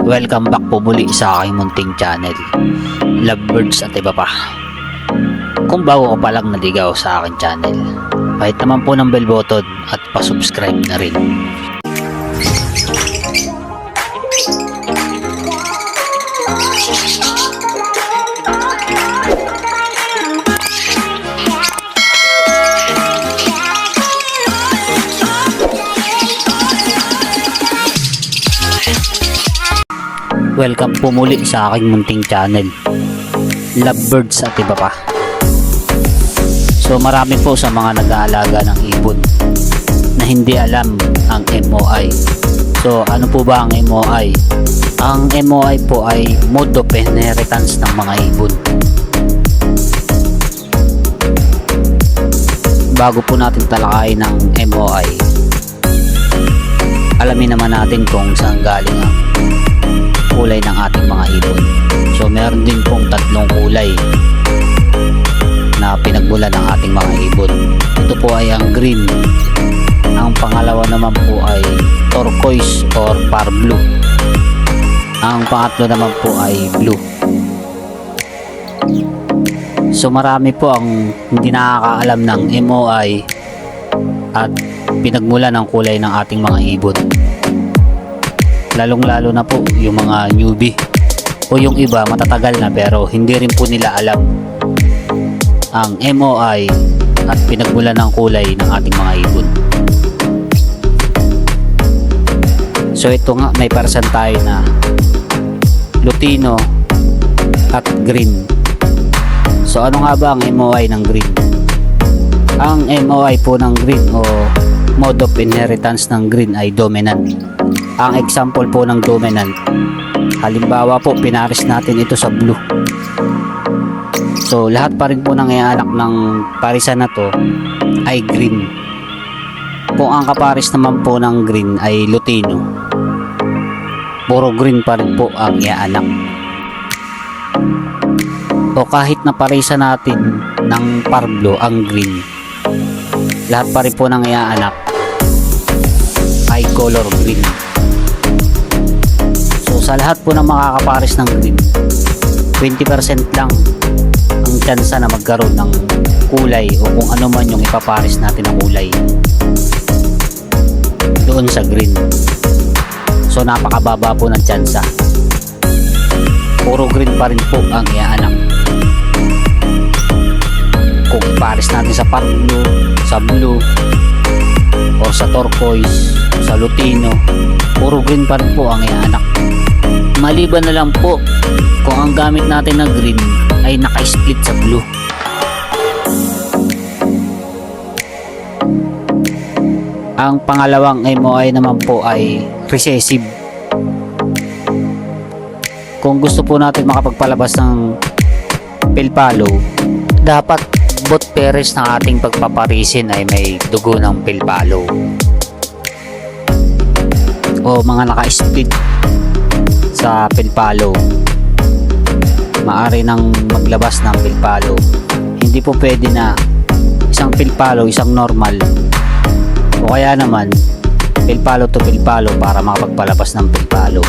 Welcome back po muli sa aking munting channel, Lovebirds at iba pa. Kung bago ka palang naligaw sa aking channel, kahit naman po ng bell button at pa-subscribe na rin. Welcome po muli sa aking munting channel, Lovebirds at iba pa. So marami po sa mga nag-aalaga ng ibon na hindi alam ang MOI. So ano po ba ang MOI? Ang MOI po ay mode of inheritance ng mga ibon. Bago po natin talakayin ang MOI, alamin naman natin kung saan galing ang kulay ng ating mga ibon. So meron din pong tatlong kulay na pinagmulan ng ating mga ibon. Ito po ay ang green, ang pangalawa naman po ay turquoise or par blue, ang pangatlo naman po ay blue. So marami po ang hindi nakakaalam ng MOI at pinagmulan ng kulay ng ating mga ibon, lalong-lalo na po yung mga newbie o yung iba matatagal na pero hindi rin po nila alam ang MOI at pinagmulan ng kulay ng ating mga ibon. So ito nga, may parsan tayo na lutino at green. So ano nga ba ang MOI ng green? Ang MOI po ng green o mode of inheritance ng green ay dominant. Ang example po ng dominant, halimbawa po pinares natin ito sa blue. So lahat pa rin po ng anak ng parisan na to ay green. Kung ang kapares naman po ng green ay lutino, puro green pa rin po ang iaanak. O kahit na parisan natin ng parblo ang green, lahat pa rin po ng iaanak ay color green. Sa lahat po ng makakapares ng green, 20% lang ang tsansa na magkaroon ng kulay o kung ano man yung ipapares natin na kulay doon sa green. So napakababa po ng tsansa. Puro green pa rin po ang iaanak. Kung ipares natin sa par blue, sa blue, o sa turquoise, sa lutino, puro green pa rin po ang iaanak. Maliban na lang po kung ang gamit natin na green ay naka-split sa blue. Ang pangalawang MOI naman po ay recessive. Kung gusto po natin makapagpalabas ng pilpalo, dapat both pairs ng ating pagpaparisin ay may dugo ng pilpalo o mga naka-split sa pilpalo. Maari nang maglabas ng pilpalo. Hindi po pwede na isang pilpalo, isang normal, o kaya naman pilpalo to pilpalo para makapagpalabas ng pilpalo.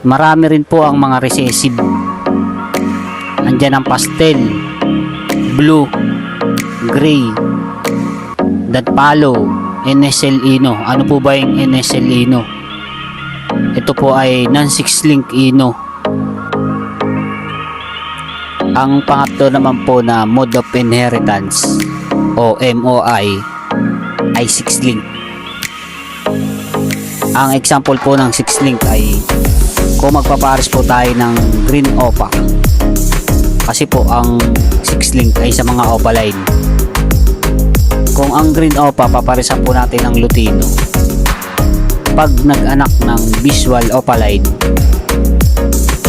Marami rin po ang mga recessive. Andyan ang pastel, blue, gray, datpalo, NSL Ino. Ano po ba yung NSL Ino? Ito po ay non-6 link Ino. Ang pangatlo naman po na mode of inheritance o MOI ay 6 link. Ang example po ng 6 link ay kung magpapares po tayo ng green opa, kasi po ang 6 link ay sa mga opaline. Kung ang green opa paparisan po natin ng lutino, pag nag-anak ng visual opaline,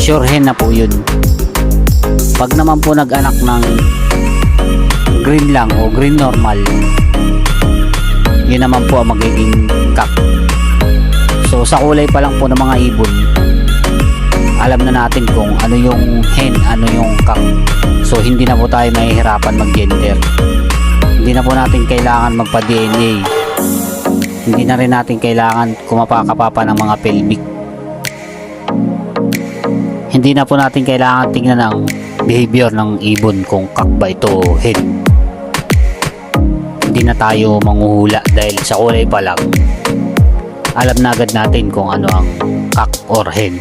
sure hen na po yun. Pag naman po nag-anak ng green lang o green normal, yun naman po ang magiging cock. So sa kulay pa lang po ng mga ibon, alam na natin kung ano yung hen, ano yung cock. So hindi na po tayo mahihirapan mag-gender. Hindi na po natin kailangan magpa-DNA. Hindi na rin natin kailangan kumapakapapa ng mga pelvic Hindi na po natin kailangan tingnan ang behavior ng ibon kung kak ba ito o hen. Hindi na tayo manghuhula dahil sa kulay pa lang alam na agad natin kung ano ang kak or hen.